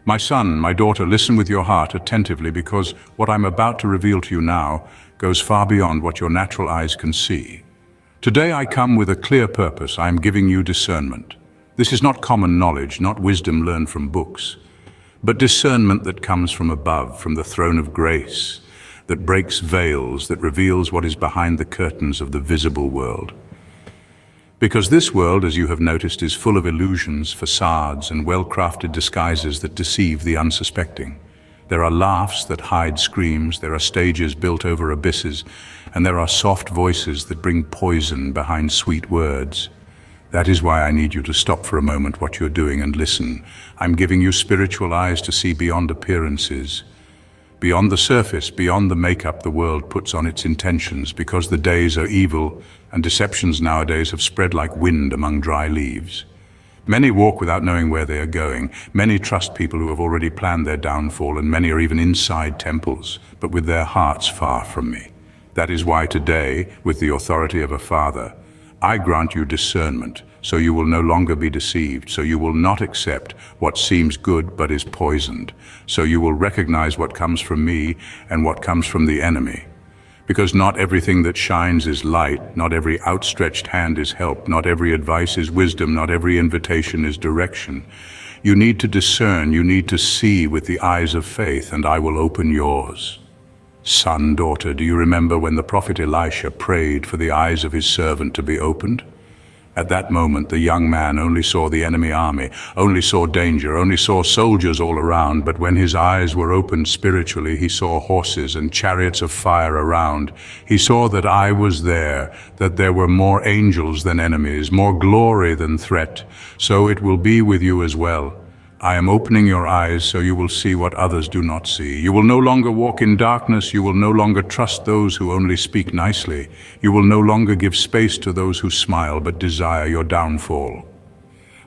My son, my daughter, listen with your heart attentively, because what I'm about to reveal to you now goes far beyond what your natural eyes can see. Today I come with a clear purpose. I am giving you discernment. This is not common knowledge, not wisdom learned from books, but discernment that comes from above, from the throne of grace, that breaks veils, that reveals what is behind the curtains of the visible world. Because this world, as you have noticed, is full of illusions, facades, and well-crafted disguises that deceive the unsuspecting. There are laughs that hide screams, there are stages built over abysses, and there are soft voices that bring poison behind sweet words. That is why I need you to stop for a moment what you're doing and listen. I'm giving you spiritual eyes to see beyond appearances, beyond the surface, beyond the makeup the world puts on its intentions, because the days are evil and deceptions nowadays have spread like wind among dry leaves. Many walk without knowing where they are going. Many trust people who have already planned their downfall, and many are even inside temples, but with their hearts far from me. That is why today, with the authority of a father, I grant you discernment, so you will no longer be deceived, so you will not accept what seems good but is poisoned, so you will recognize what comes from me and what comes from the enemy. Because not everything that shines is light, not every outstretched hand is help, not every advice is wisdom, not every invitation is direction. You need to discern, you need to see with the eyes of faith, and I will open yours. Son, daughter, do you remember when the prophet Elisha prayed for the eyes of his servant to be opened? At that moment, the young man only saw the enemy army, only saw danger, only saw soldiers all around, but when his eyes were opened spiritually, he saw horses and chariots of fire around. He saw that I was there, that there were more angels than enemies, more glory than threat. So it will be with you as well. I am opening your eyes so you will see what others do not see. You will no longer walk in darkness. You will no longer trust those who only speak nicely. You will no longer give space to those who smile but desire your downfall.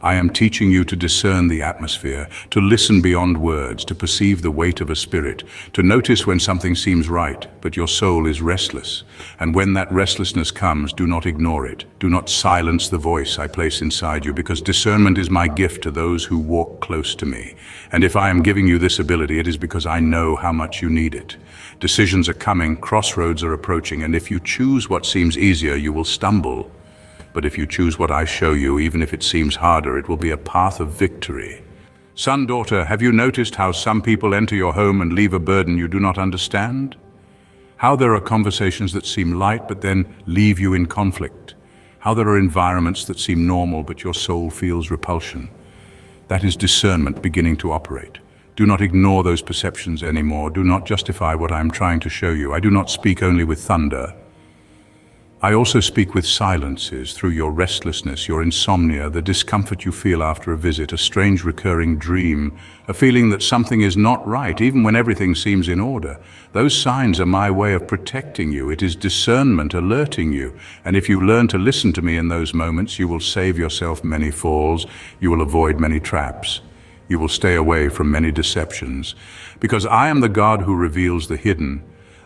I am teaching you to discern the atmosphere, to listen beyond words, to perceive the weight of a spirit, to notice when something seems right, but your soul is restless. And when that restlessness comes, do not ignore it. Do not silence the voice I place inside you, because discernment is my gift to those who walk close to me. And if I am giving you this ability, it is because I know how much you need it. Decisions are coming, crossroads are approaching, and if you choose what seems easier, you will stumble. But if you choose what I show you, even if it seems harder, it will be a path of victory. Son, daughter, have you noticed how some people enter your home and leave a burden you do not understand? How there are conversations that seem light but then leave you in conflict? How there are environments that seem normal but your soul feels repulsion? That is discernment beginning to operate. Do not ignore those perceptions anymore. Do not justify what I am trying to show you. I do not speak only with thunder. I also speak with silences, through your restlessness, your insomnia, the discomfort you feel after a visit, a strange recurring dream, a feeling that something is not right, even when everything seems in order. Those signs are my way of protecting you. It is discernment alerting you. And if you learn to listen to me in those moments, you will save yourself many falls. You will avoid many traps. You will stay away from many deceptions. Because I am the God who reveals the hidden.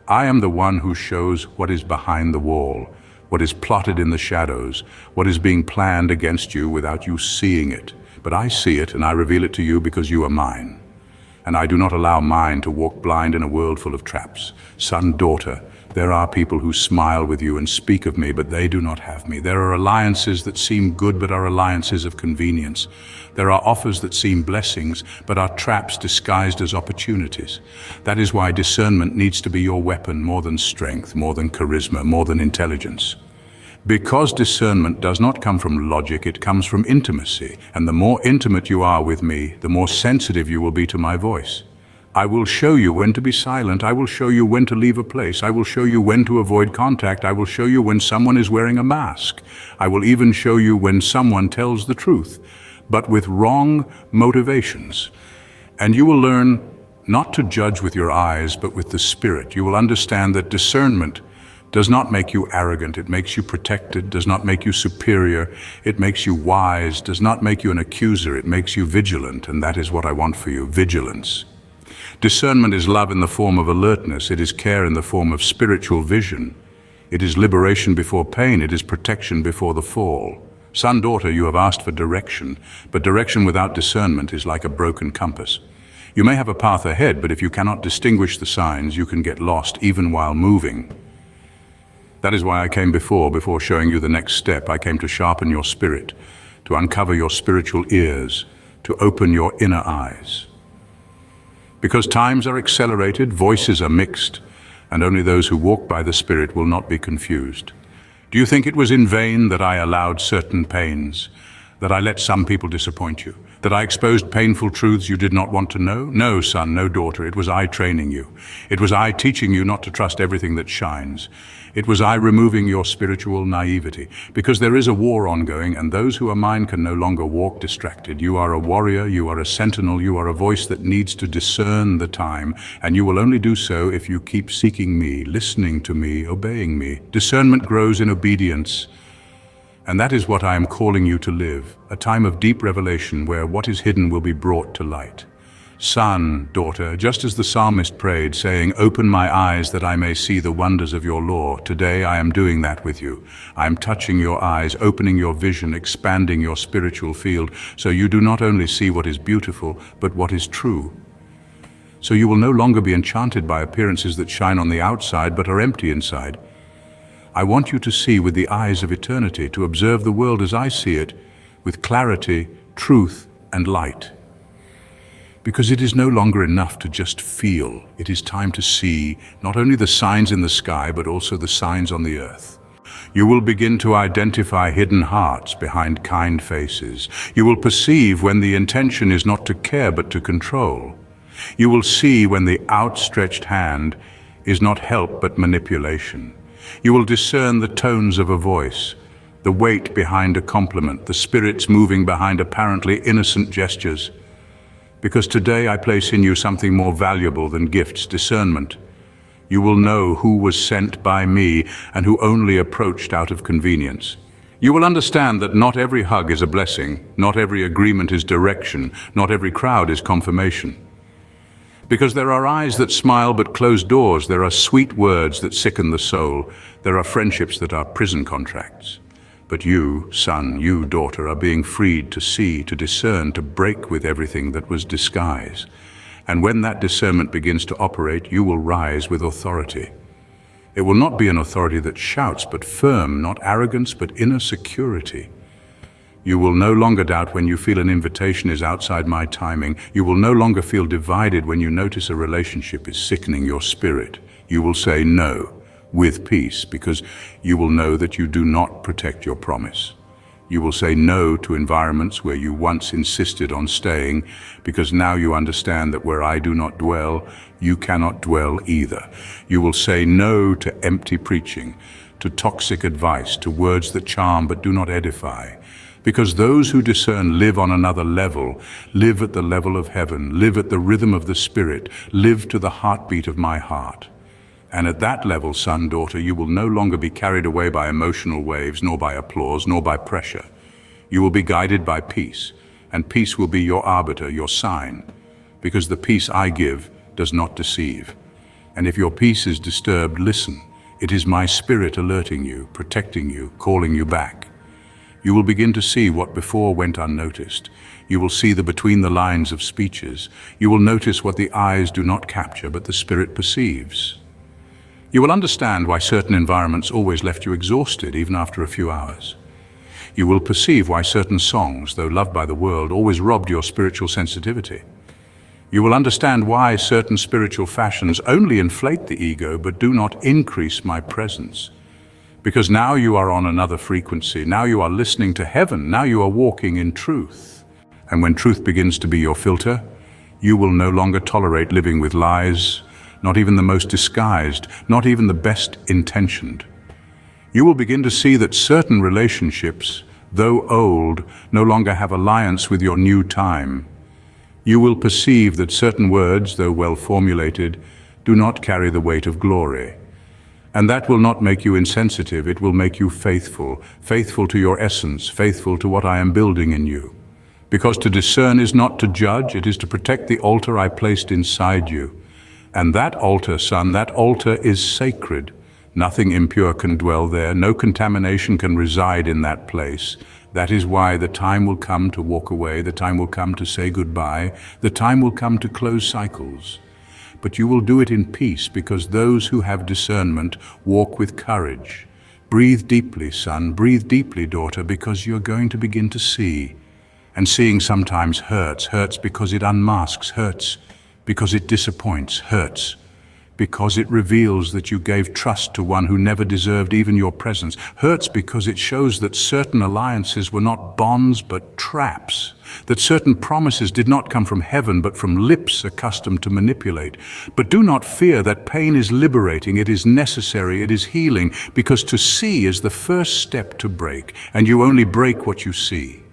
I am the one who shows what is behind the wall, what is plotted in the shadows, what is being planned against you without you seeing it. But I see it, and I reveal it to you because you are mine. And I do not allow mine to walk blind in a world full of traps. Son, daughter, there are people who smile with you and speak of me, but they do not have me. There are alliances that seem good, but are alliances of convenience. There are offers that seem blessings, but are traps disguised as opportunities. That is why discernment needs to be your weapon, more than strength, more than charisma, more than intelligence. Because discernment does not come from logic, it comes from intimacy. And the more intimate you are with me, the more sensitive you will be to my voice. I will show you when to be silent. I will show you when to leave a place. I will show you when to avoid contact. I will show you when someone is wearing a mask. I will even show you when someone tells the truth, but with wrong motivations. And you will learn not to judge with your eyes, but with the Spirit. You will understand that discernment does not make you arrogant. It makes you protected, does not make you superior. It makes you wise, does not make you an accuser. It makes you vigilant, and that is what I want for you, vigilance. Discernment is love in the form of alertness. It is care in the form of spiritual vision. It is liberation before pain. It is protection before the fall. Son, daughter, you have asked for direction, but direction without discernment is like a broken compass. You may have a path ahead, but if you cannot distinguish the signs, you can get lost even while moving. That is why I came before showing you the next step. I came to sharpen your spirit, to uncover your spiritual ears, to open your inner eyes. Because times are accelerated, voices are mixed, and only those who walk by the Spirit will not be confused. Do you think it was in vain that I allowed certain pains, that I let some people disappoint you, that I exposed painful truths you did not want to know? No, son, no, daughter, it was I training you. It was I teaching you not to trust everything that shines. It was I removing your spiritual naivety, because there is a war ongoing, and those who are mine can no longer walk distracted. You are a warrior, you are a sentinel, you are a voice that needs to discern the time, and you will only do so if you keep seeking me, listening to me, obeying me. Discernment grows in obedience, and that is what I am calling you to live, a time of deep revelation where what is hidden will be brought to light. Son, daughter, just as the psalmist prayed, saying, "Open my eyes that I may see the wonders of your law," today I am doing that with you. I am touching your eyes, opening your vision, expanding your spiritual field, so you do not only see what is beautiful, but what is true. So you will no longer be enchanted by appearances that shine on the outside, but are empty inside. I want you to see with the eyes of eternity, to observe the world as I see it, with clarity, truth, and light. Because it is no longer enough to just feel. It is time to see not only the signs in the sky, but also the signs on the earth. You will begin to identify hidden hearts behind kind faces. You will perceive when the intention is not to care, but to control. You will see when the outstretched hand is not help, but manipulation. You will discern the tones of a voice, the weight behind a compliment, the spirits moving behind apparently innocent gestures. Because today I place in you something more valuable than gifts, discernment. You will know who was sent by me and who only approached out of convenience. You will understand that not every hug is a blessing, not every agreement is direction, not every crowd is confirmation. Because there are eyes that smile but close doors, there are sweet words that sicken the soul, there are friendships that are prison contracts. But you, son, you, daughter, are being freed to see, to discern, to break with everything that was disguise. And when that discernment begins to operate, you will rise with authority. It will not be an authority that shouts, but firm, not arrogance, but inner security. You will no longer doubt when you feel an invitation is outside my timing. You will no longer feel divided when you notice a relationship is sickening your spirit. You will say no with peace, because you will know that you do not protect your promise. You will say no to environments where you once insisted on staying, because now you understand that where I do not dwell, you cannot dwell either. You will say no to empty preaching, to toxic advice, to words that charm but do not edify. Because those who discern live on another level, live at the level of heaven, live at the rhythm of the Spirit, live to the heartbeat of my heart. And at that level, son, daughter, you will no longer be carried away by emotional waves, nor by applause, nor by pressure. You will be guided by peace, and peace will be your arbiter, your sign, because the peace I give does not deceive. And if your peace is disturbed, listen. It is my Spirit alerting you, protecting you, calling you back. You will begin to see what before went unnoticed. You will see the between the lines of speeches. You will notice what the eyes do not capture, but the Spirit perceives. You will understand why certain environments always left you exhausted, even after a few hours. You will perceive why certain songs, though loved by the world, always robbed your spiritual sensitivity. You will understand why certain spiritual fashions only inflate the ego, but do not increase my presence. Because now you are on another frequency, now you are listening to heaven, now you are walking in truth. And when truth begins to be your filter, you will no longer tolerate living with lies, not even the most disguised, not even the best intentioned. You will begin to see that certain relationships, though old, no longer have alliance with your new time. You will perceive that certain words, though well formulated, do not carry the weight of glory. And that will not make you insensitive, it will make you faithful, faithful to your essence, faithful to what I am building in you. Because to discern is not to judge, it is to protect the altar I placed inside you. And that altar, son, that altar is sacred. Nothing impure can dwell there, no contamination can reside in that place. That is why the time will come to walk away, the time will come to say goodbye, the time will come to close cycles. But you will do it in peace, because those who have discernment walk with courage. Breathe deeply, son, breathe deeply, daughter, because you're going to begin to see. And seeing sometimes hurts because it unmasks, hurts because it disappoints, hurts because it reveals that you gave trust to one who never deserved even your presence, hurts because it shows that certain alliances were not bonds but traps, that certain promises did not come from heaven but from lips accustomed to manipulate. But do not fear, that pain is liberating, it is necessary, it is healing, because to see is the first step to break, and you only break what you see.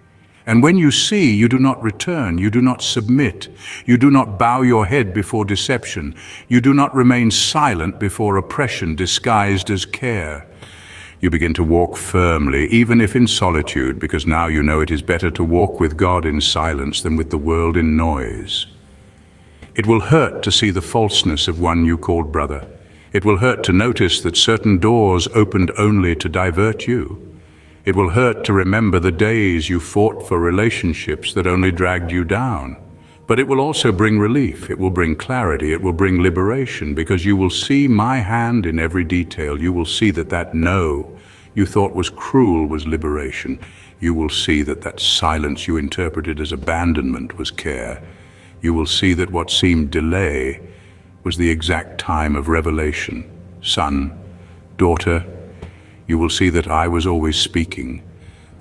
And when you see, you do not return, you do not submit, you do not bow your head before deception, you do not remain silent before oppression disguised as care. You begin to walk firmly, even if in solitude, because now you know it is better to walk with God in silence than with the world in noise. It will hurt to see the falseness of one you called brother. It will hurt to notice that certain doors opened only to divert you. It will hurt to remember the days you fought for relationships that only dragged you down. But it will also bring relief, it will bring clarity, it will bring liberation, because you will see my hand in every detail. You will see that that no you thought was cruel was liberation. You will see that that silence you interpreted as abandonment was care. You will see that what seemed delay was the exact time of revelation. Son, daughter, you will see that I was always speaking,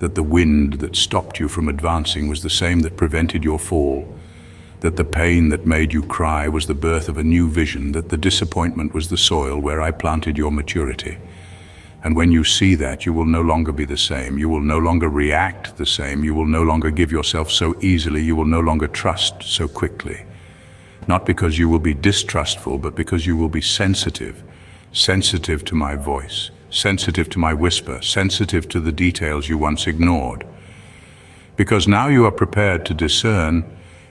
that the wind that stopped you from advancing was the same that prevented your fall, that the pain that made you cry was the birth of a new vision, that the disappointment was the soil where I planted your maturity. And when you see that, you will no longer be the same, you will no longer react the same, you will no longer give yourself so easily, you will no longer trust so quickly. Not because you will be distrustful, but because you will be sensitive, sensitive to my voice, sensitive to my whisper, sensitive to the details you once ignored. Because now you are prepared to discern,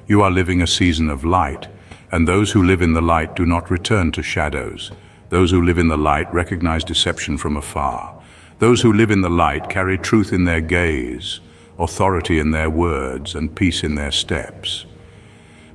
you are living a season of light, and those who live in the light do not return to shadows. Those who live in the light recognize deception from afar. Those who live in the light carry truth in their gaze, authority in their words, and peace in their steps.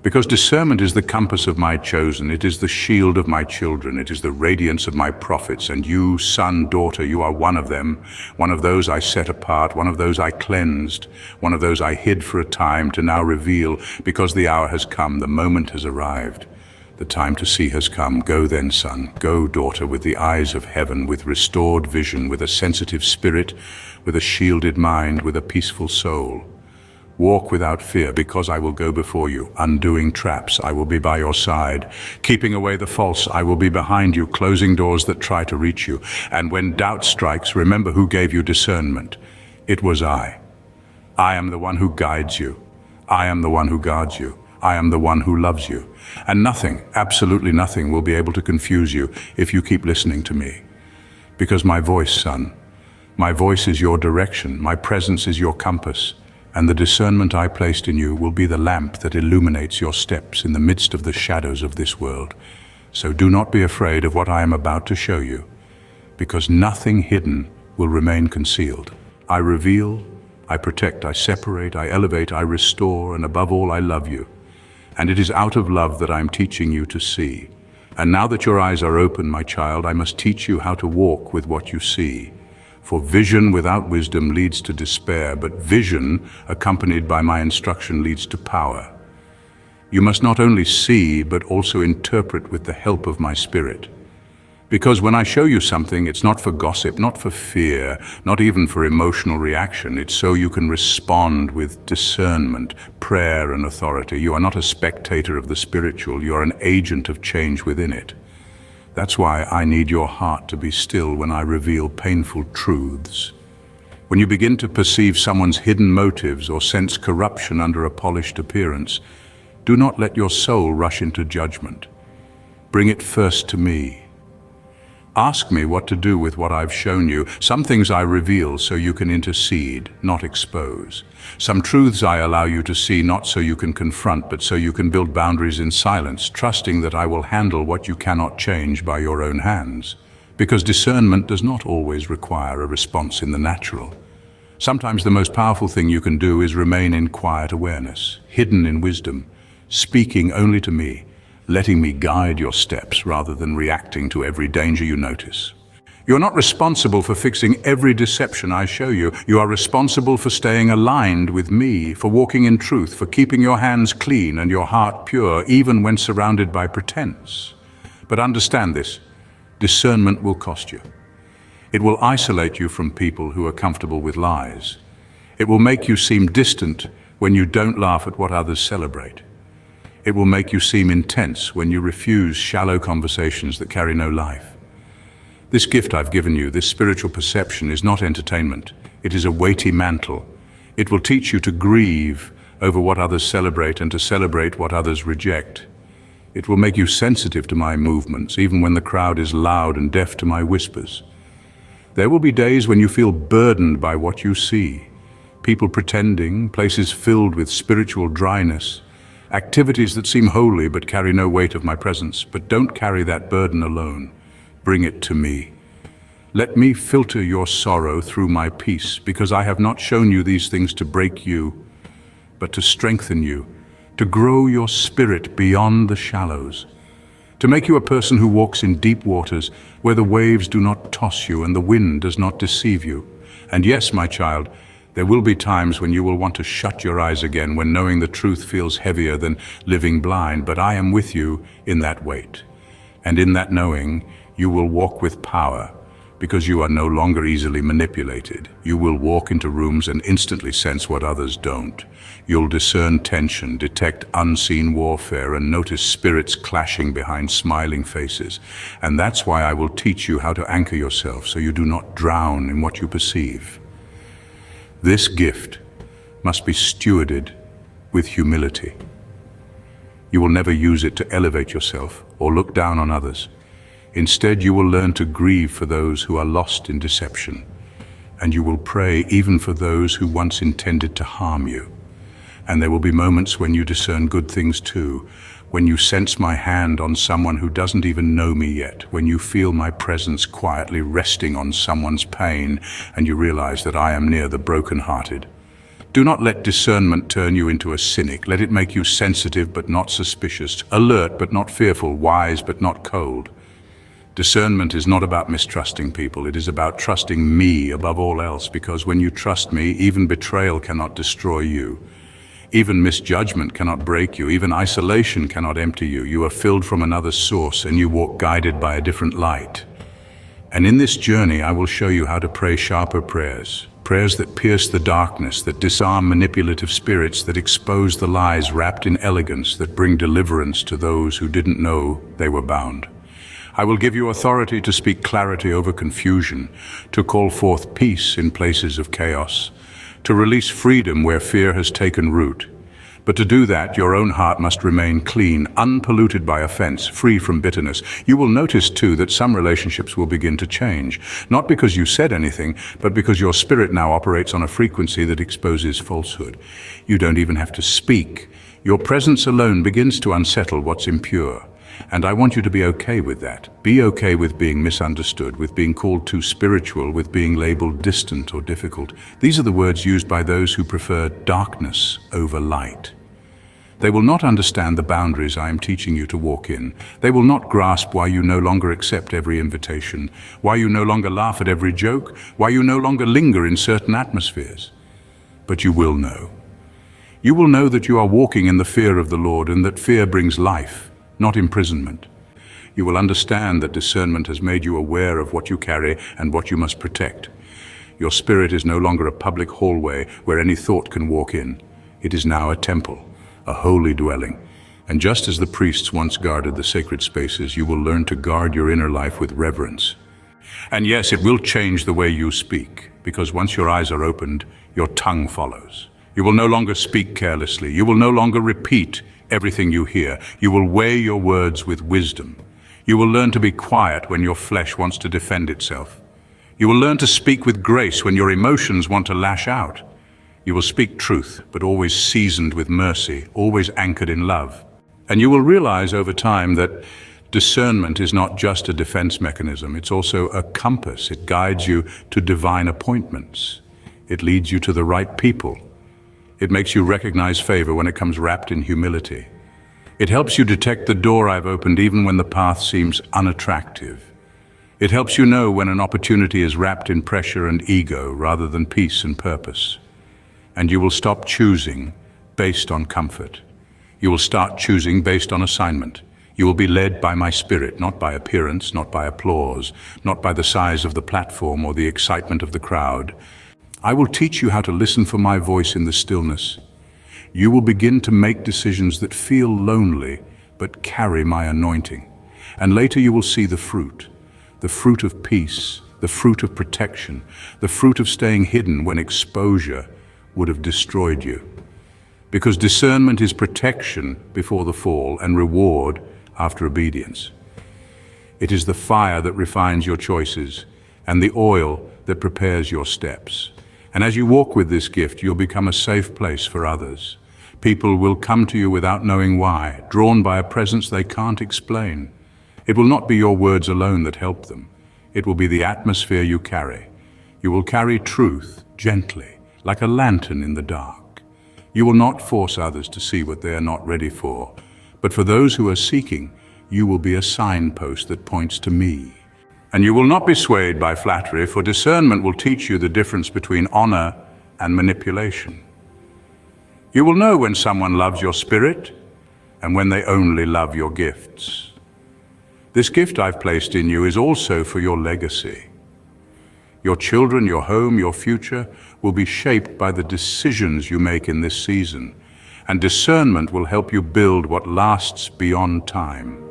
Because discernment is the compass of my chosen, it is the shield of my children, it is the radiance of my prophets, and you, son, daughter, you are one of them, one of those I set apart, one of those I cleansed, one of those I hid for a time to now reveal, because the hour has come, the moment has arrived. The time to see has come. Go then, son, go, daughter, with the eyes of heaven, with restored vision, with a sensitive spirit, with a shielded mind, with a peaceful soul. Walk without fear, because I will go before you, undoing traps, I will be by your side. Keeping away the false, I will be behind you, closing doors that try to reach you. And when doubt strikes, remember who gave you discernment. It was I. I am the one who guides you. I am the one who guards you. I am the one who loves you. And nothing, absolutely nothing, will be able to confuse you if you keep listening to me. Because my voice, son, my voice is your direction, my presence is your compass. And the discernment I placed in you will be the lamp that illuminates your steps in the midst of the shadows of this world. So do not be afraid of what I am about to show you, because nothing hidden will remain concealed. I reveal, I protect, I separate, I elevate, I restore, and above all I love you. And it is out of love that I am teaching you to see. And now that your eyes are open, my child, I must teach you how to walk with what you see. For vision without wisdom leads to despair, but vision accompanied by my instruction leads to power. You must not only see, but also interpret with the help of my spirit. Because when I show you something, it's not for gossip, not for fear, not even for emotional reaction. It's so you can respond with discernment, prayer, and authority. You are not a spectator of the spiritual, you are an agent of change within it. That's why I need your heart to be still when I reveal painful truths. When you begin to perceive someone's hidden motives or sense corruption under a polished appearance, do not let your soul rush into judgment. Bring it first to me. Ask me what to do with what I've shown you. Some things I reveal so you can intercede, not expose. Some truths I allow you to see, not so you can confront, but so you can build boundaries in silence, trusting that I will handle what you cannot change by your own hands. Because discernment does not always require a response in the natural. Sometimes the most powerful thing you can do is remain in quiet awareness, hidden in wisdom, speaking only to me, letting me guide your steps rather than reacting to every danger you notice. You're not responsible for fixing every deception I show you. You are responsible for staying aligned with me, for walking in truth, for keeping your hands clean and your heart pure, even when surrounded by pretense. But understand this, discernment will cost you. It will isolate you from people who are comfortable with lies. It will make you seem distant when you don't laugh at what others celebrate. It will make you seem intense when you refuse shallow conversations that carry no life. This gift I've given you, this spiritual perception, is not entertainment. It is a weighty mantle. It will teach you to grieve over what others celebrate and to celebrate what others reject. It will make you sensitive to my movements, even when the crowd is loud and deaf to my whispers. There will be days when you feel burdened by what you see. People pretending, places filled with spiritual dryness, activities that seem holy but carry no weight of my presence. But don't carry that burden alone. Bring it to me. Let me filter your sorrow through my peace, because I have not shown you these things to break you, but to strengthen you, to grow your spirit beyond the shallows, to make you a person who walks in deep waters, where the waves do not toss you and the wind does not deceive you. And yes, my child, there will be times when you will want to shut your eyes again, when knowing the truth feels heavier than living blind, but I am with you in that wait. And in that knowing, you will walk with power, because you are no longer easily manipulated. You will walk into rooms and instantly sense what others don't. You'll discern tension, detect unseen warfare, and notice spirits clashing behind smiling faces. And that's why I will teach you how to anchor yourself so you do not drown in what you perceive. This gift must be stewarded with humility. You will never use it to elevate yourself or look down on others. Instead, you will learn to grieve for those who are lost in deception, and you will pray even for those who once intended to harm you. And there will be moments when you discern good things too, when you sense my hand on someone who doesn't even know me yet, when you feel my presence quietly resting on someone's pain, and you realize that I am near the brokenhearted. Do not let discernment turn you into a cynic. Let it make you sensitive but not suspicious, alert but not fearful, wise but not cold. Discernment is not about mistrusting people. It is about trusting me above all else, because when you trust me, even betrayal cannot destroy you. Even misjudgment cannot break you. Even isolation cannot empty you. You are filled from another source, and you walk guided by a different light. And in this journey, I will show you how to pray sharper prayers. Prayers that pierce the darkness, that disarm manipulative spirits, that expose the lies wrapped in elegance, that bring deliverance to those who didn't know they were bound. I will give you authority to speak clarity over confusion, to call forth peace in places of chaos, to release freedom where fear has taken root. But to do that, your own heart must remain clean, unpolluted by offense, free from bitterness. You will notice too that some relationships will begin to change, not because you said anything, but because your spirit now operates on a frequency that exposes falsehood. You don't even have to speak. Your presence alone begins to unsettle what's impure. And I want you to be okay with that. Be okay with being misunderstood, with being called too spiritual, with being labeled distant or difficult. These are the words used by those who prefer darkness over light. They will not understand the boundaries I am teaching you to walk in. They will not grasp why you no longer accept every invitation, why you no longer laugh at every joke, why you no longer linger in certain atmospheres. But you will know. You will know that you are walking in the fear of the Lord, and that fear brings life, not imprisonment. You will understand that discernment has made you aware of what you carry and what you must protect. Your spirit is no longer a public hallway where any thought can walk in. It is now a temple, a holy dwelling. And just as the priests once guarded the sacred spaces, you will learn to guard your inner life with reverence. And yes, it will change the way you speak, because once your eyes are opened, your tongue follows. You will no longer speak carelessly. You will no longer repeat everything you hear. You will weigh your words with wisdom. You will learn to be quiet when your flesh wants to defend itself. You will learn to speak with grace when your emotions want to lash out. You will speak truth, but always seasoned with mercy, always anchored in love. And you will realize over time that discernment is not just a defense mechanism, it's also a compass. It guides you to divine appointments. It leads you to the right people. It makes you recognize favor when it comes wrapped in humility. It helps you detect the door I've opened even when the path seems unattractive. It helps you know when an opportunity is wrapped in pressure and ego rather than peace and purpose. And you will stop choosing based on comfort. You will start choosing based on assignment. You will be led by my spirit, not by appearance, not by applause, not by the size of the platform or the excitement of the crowd. I will teach you how to listen for my voice in the stillness. You will begin to make decisions that feel lonely, but carry my anointing. And later you will see the fruit of peace, the fruit of protection, the fruit of staying hidden when exposure would have destroyed you. Because discernment is protection before the fall and reward after obedience. It is the fire that refines your choices and the oil that prepares your steps. And as you walk with this gift, you'll become a safe place for others. People will come to you without knowing why, drawn by a presence they can't explain. It will not be your words alone that help them. It will be the atmosphere you carry. You will carry truth gently, like a lantern in the dark. You will not force others to see what they are not ready for. But for those who are seeking, you will be a signpost that points to me. And you will not be swayed by flattery, for discernment will teach you the difference between honor and manipulation. You will know when someone loves your spirit and when they only love your gifts. This gift I've placed in you is also for your legacy. Your children, your home, your future will be shaped by the decisions you make in this season. And discernment will help you build what lasts beyond time.